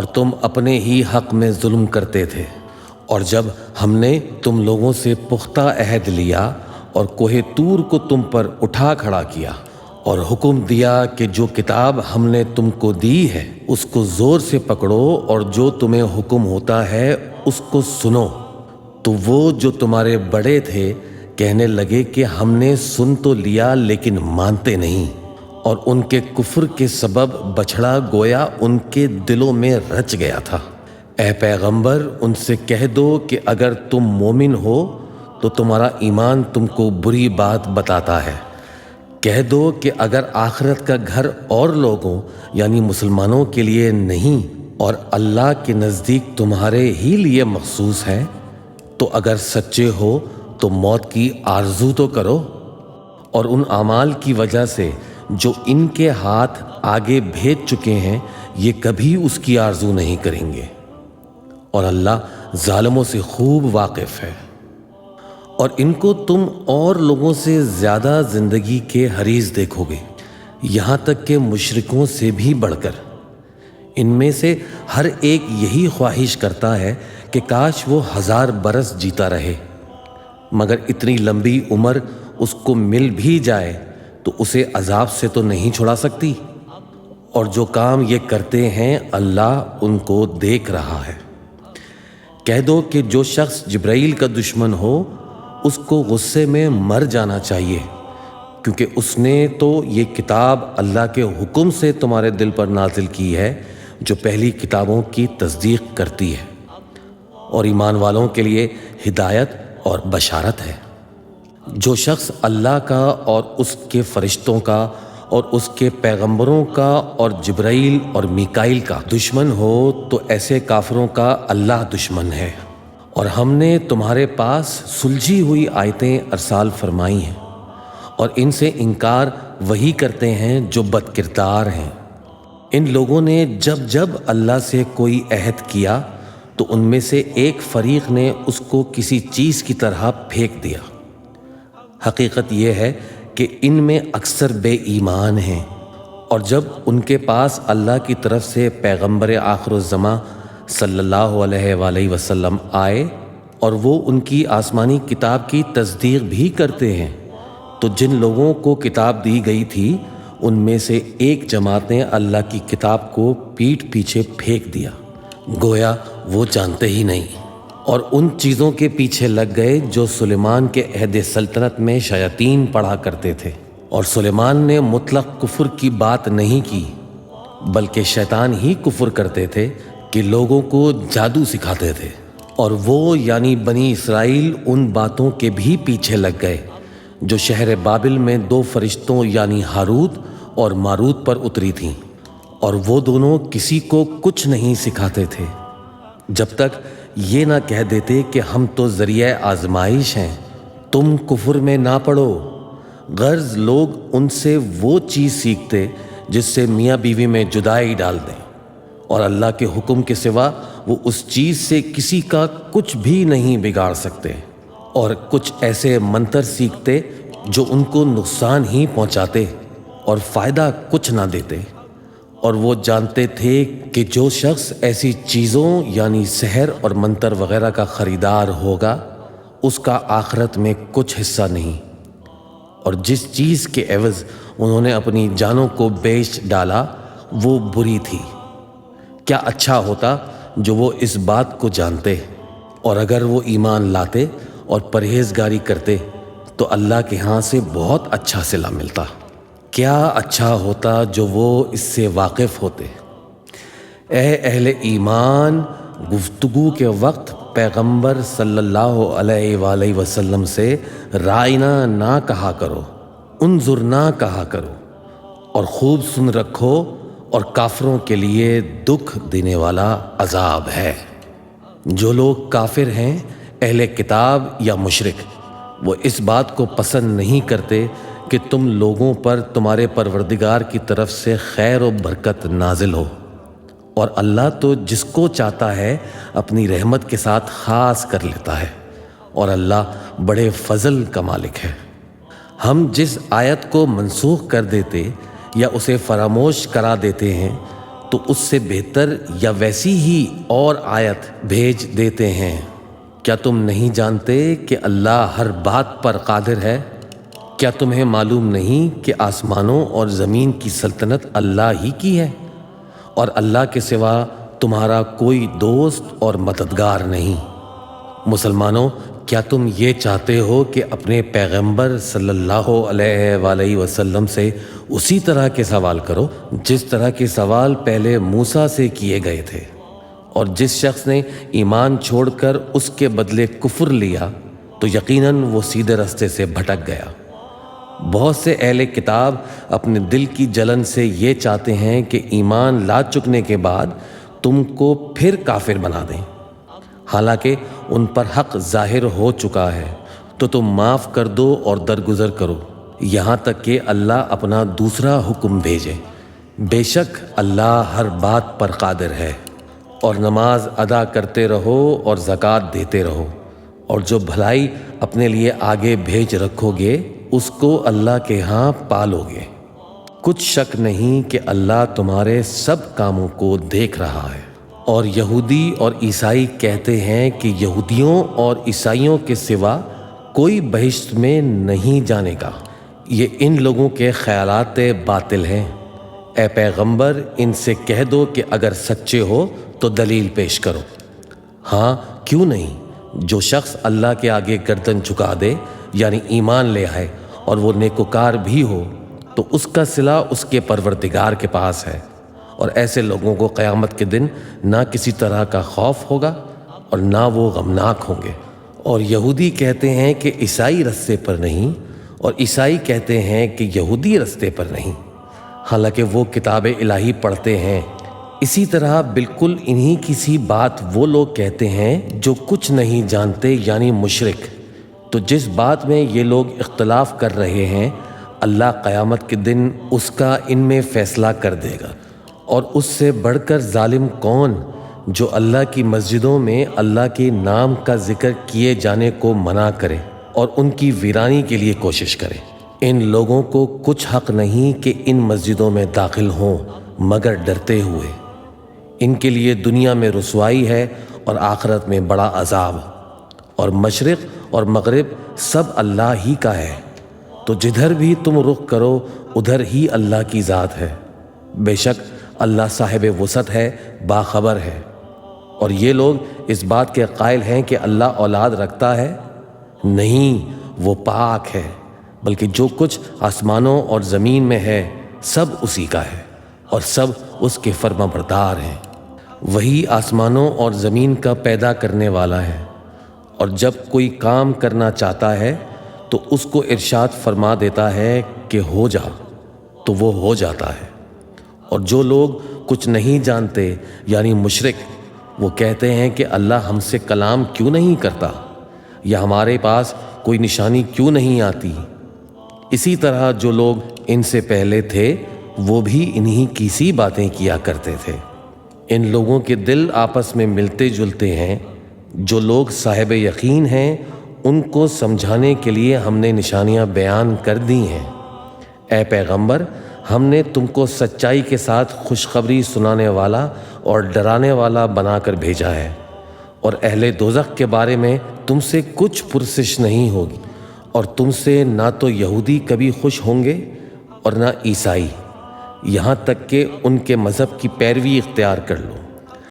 اور تم اپنے ہی حق میں ظلم کرتے تھے۔ اور جب ہم نے تم لوگوں سے پختہ عہد لیا اور کوہ طور کو تم پر اٹھا کھڑا کیا اور حکم دیا کہ جو کتاب ہم نے تم کو دی ہے اس کو زور سے پکڑو اور جو تمہیں حکم ہوتا ہے اس کو سنو، تو وہ جو تمہارے بڑے تھے کہنے لگے کہ ہم نے سن تو لیا لیکن مانتے نہیں، اور ان کے کفر کے سبب بچھڑا گویا ان کے دلوں میں رچ گیا تھا۔ اے پیغمبر ان سے کہہ دو کہ اگر تم مومن ہو تو تمہارا ایمان تم کو بری بات بتاتا ہے۔ کہہ دو کہ اگر آخرت کا گھر اور لوگوں یعنی مسلمانوں کے لیے نہیں اور اللہ کے نزدیک تمہارے ہی لیے مخصوص ہے تو اگر سچے ہو تو موت کی آرزو تو کرو، اور ان اعمال کی وجہ سے جو ان کے ہاتھ آگے بھیج چکے ہیں یہ کبھی اس کی آرزو نہیں کریں گے، اور اللہ ظالموں سے خوب واقف ہے۔ اور ان کو تم اور لوگوں سے زیادہ زندگی کے حریص دیکھو گے، یہاں تک کہ مشرکوں سے بھی بڑھ کر۔ ان میں سے ہر ایک یہی خواہش کرتا ہے کہ کاش وہ 1000 برس جیتا رہے، مگر اتنی لمبی عمر اس کو مل بھی جائے تو اسے عذاب سے تو نہیں چھڑا سکتی، اور جو کام یہ کرتے ہیں اللہ ان کو دیکھ رہا ہے۔ کہہ دو کہ جو شخص جبرائیل کا دشمن ہو اس کو غصے میں مر جانا چاہیے، کیونکہ اس نے تو یہ کتاب اللہ کے حکم سے تمہارے دل پر نازل کی ہے جو پہلی کتابوں کی تصدیق کرتی ہے، اور ایمان والوں کے لیے ہدایت اور بشارت ہے۔ جو شخص اللہ کا اور اس کے فرشتوں کا اور اس کے پیغمبروں کا اور جبرائیل اور میکائیل کا دشمن ہو تو ایسے کافروں کا اللہ دشمن ہے۔ اور ہم نے تمہارے پاس سلجھی ہوئی آیتیں ارسال فرمائی ہیں، اور ان سے انکار وہی کرتے ہیں جو بد کردار ہیں۔ ان لوگوں نے جب جب اللہ سے کوئی عہد کیا تو ان میں سے ایک فریق نے اس کو کسی چیز کی طرح پھینک دیا۔ حقیقت یہ ہے کہ ان میں اکثر بے ایمان ہیں، اور جب ان کے پاس اللہ کی طرف سے پیغمبر آخر الزماں صلی اللہ علیہ وآلہ وسلم آئے اور وہ ان کی آسمانی کتاب کی تصدیق بھی کرتے ہیں، تو جن لوگوں کو کتاب دی گئی تھی ان میں سے ایک جماعت نے اللہ کی کتاب کو پیٹھ پیچھے پھینک دیا، گویا وہ جانتے ہی نہیں، اور ان چیزوں کے پیچھے لگ گئے جو سلیمان کے عہد سلطنت میں شیاطین پڑھا کرتے تھے۔ اور سلیمان نے مطلق کفر کی بات نہیں کی، بلکہ شیطان ہی کفر کرتے تھے کہ لوگوں کو جادو سکھاتے تھے، اور وہ یعنی بنی اسرائیل ان باتوں کے بھی پیچھے لگ گئے جو شہر بابل میں 2 فرشتوں یعنی ہاروت اور ماروت پر اتری تھیں، اور وہ دونوں کسی کو کچھ نہیں سکھاتے تھے جب تک یہ نہ کہہ دیتے کہ ہم تو ذریعہ آزمائش ہیں، تم کفر میں نہ پڑو۔ غرض لوگ ان سے وہ چیز سیکھتے جس سے میاں بیوی میں جدائی ڈال دیں، اور اللہ کے حکم کے سوا وہ اس چیز سے کسی کا کچھ بھی نہیں بگاڑ سکتے، اور کچھ ایسے منتر سیکھتے جو ان کو نقصان ہی پہنچاتے اور فائدہ کچھ نہ دیتے، اور وہ جانتے تھے کہ جو شخص ایسی چیزوں یعنی سحر اور منتر وغیرہ کا خریدار ہوگا اس کا آخرت میں کچھ حصہ نہیں، اور جس چیز کے عوض انہوں نے اپنی جانوں کو بیچ ڈالا وہ بری تھی۔ کیا اچھا ہوتا جو وہ اس بات کو جانتے، اور اگر وہ ایمان لاتے اور پرہیزگاری کرتے تو اللہ کے ہاں سے بہت اچھا صلہ ملتا۔ کیا اچھا ہوتا جو وہ اس سے واقف ہوتے۔ اے اہل ایمان، گفتگو کے وقت پیغمبر صلی اللہ علیہ وآلہ وسلم سے رائنا نہ کہا کرو، انظر نہ کہا کرو، اور خوب سن رکھو، اور کافروں کے لیے دکھ دینے والا عذاب ہے۔ جو لوگ کافر ہیں، اہل کتاب یا مشرک، وہ اس بات کو پسند نہیں کرتے کہ تم لوگوں پر تمہارے پروردگار کی طرف سے خیر و برکت نازل ہو، اور اللہ تو جس کو چاہتا ہے اپنی رحمت کے ساتھ خاص کر لیتا ہے، اور اللہ بڑے فضل کا مالک ہے۔ ہم جس آیت کو منسوخ کر دیتے یا اسے فراموش کرا دیتے ہیں تو اس سے بہتر یا ویسی ہی اور آیت بھیج دیتے ہیں۔ کیا تم نہیں جانتے کہ اللہ ہر بات پر قادر ہے؟ کیا تمہیں معلوم نہیں کہ آسمانوں اور زمین کی سلطنت اللہ ہی کی ہے، اور اللہ کے سوا تمہارا کوئی دوست اور مددگار نہیں؟ مسلمانوں، کیا تم یہ چاہتے ہو کہ اپنے پیغمبر صلی اللہ علیہ وآلہ وسلم سے اسی طرح کے سوال کرو جس طرح کے سوال پہلے موسیٰ سے کیے گئے تھے؟ اور جس شخص نے ایمان چھوڑ کر اس کے بدلے کفر لیا تو یقیناً وہ سیدھے راستے سے بھٹک گیا۔ بہت سے اہل کتاب اپنے دل کی جلن سے یہ چاہتے ہیں کہ ایمان لا چکنے کے بعد تم کو پھر کافر بنا دیں، حالانکہ ان پر حق ظاہر ہو چکا ہے، تو تم معاف کر دو اور درگزر کرو یہاں تک کہ اللہ اپنا دوسرا حکم بھیجے۔ بے شک اللہ ہر بات پر قادر ہے۔ اور نماز ادا کرتے رہو اور زکوٰۃ دیتے رہو، اور جو بھلائی اپنے لیے آگے بھیج رکھو گے اس کو اللہ کے ہاں پالو گے۔ کچھ شک نہیں کہ اللہ تمہارے سب کاموں کو دیکھ رہا ہے۔ اور یہودی اور عیسائی کہتے ہیں کہ یہودیوں اور عیسائیوں کے سوا کوئی بہشت میں نہیں جانے گا۔ یہ ان لوگوں کے خیالات باطل ہیں۔ اے پیغمبر، ان سے کہہ دو کہ اگر سچے ہو تو دلیل پیش کرو۔ ہاں کیوں نہیں، جو شخص اللہ کے آگے گردن جھکا دے یعنی ایمان لے آئے اور وہ نیکوکار بھی ہو تو اس کا صلہ اس کے پروردگار کے پاس ہے، اور ایسے لوگوں کو قیامت کے دن نہ کسی طرح کا خوف ہوگا اور نہ وہ غمناک ہوں گے۔ اور یہودی کہتے ہیں کہ عیسائی رستے پر نہیں، اور عیسائی کہتے ہیں کہ یہودی رستے پر نہیں، حالانکہ وہ کتاب الہی پڑھتے ہیں۔ اسی طرح بالکل انہی کسی بات وہ لوگ کہتے ہیں جو کچھ نہیں جانتے یعنی مشرک۔ تو جس بات میں یہ لوگ اختلاف کر رہے ہیں اللہ قیامت کے دن اس کا ان میں فیصلہ کر دے گا۔ اور اس سے بڑھ کر ظالم کون جو اللہ کی مسجدوں میں اللہ کے نام کا ذکر کیے جانے کو منع کرے اور ان کی ویرانی کے لیے کوشش کرے۔ ان لوگوں کو کچھ حق نہیں کہ ان مسجدوں میں داخل ہوں مگر ڈرتے ہوئے۔ ان کے لیے دنیا میں رسوائی ہے اور آخرت میں بڑا عذاب۔ اور مشرق اور مغرب سب اللہ ہی کا ہے، تو جدھر بھی تم رخ کرو ادھر ہی اللہ کی ذات ہے۔ بے شک اللہ صاحب وسعت ہے، باخبر ہے۔ اور یہ لوگ اس بات کے قائل ہیں کہ اللہ اولاد رکھتا ہے؟ نہیں، وہ پاک ہے، بلکہ جو کچھ آسمانوں اور زمین میں ہے سب اسی کا ہے، اور سب اس کے فرما بردار ہیں۔ وہی آسمانوں اور زمین کا پیدا کرنے والا ہے، اور جب کوئی کام کرنا چاہتا ہے تو اس کو ارشاد فرما دیتا ہے کہ ہو جا، تو وہ ہو جاتا ہے۔ اور جو لوگ کچھ نہیں جانتے یعنی مشرک، وہ کہتے ہیں کہ اللہ ہم سے کلام کیوں نہیں کرتا، یا ہمارے پاس کوئی نشانی کیوں نہیں آتی۔ اسی طرح جو لوگ ان سے پہلے تھے وہ بھی انہی کی سی باتیں کیا کرتے تھے۔ ان لوگوں کے دل آپس میں ملتے جلتے ہیں۔ جو لوگ صاحب یقین ہیں ان کو سمجھانے کے لیے ہم نے نشانیاں بیان کر دی ہیں۔ اے پیغمبر، ہم نے تم کو سچائی کے ساتھ خوشخبری سنانے والا اور ڈرانے والا بنا کر بھیجا ہے، اور اہل دوزخ کے بارے میں تم سے کچھ پرسش نہیں ہوگی، اور تم سے نہ تو یہودی کبھی خوش ہوں گے اور نہ عیسائی، یہاں تک کہ ان کے مذہب کی پیروی اختیار کر لو۔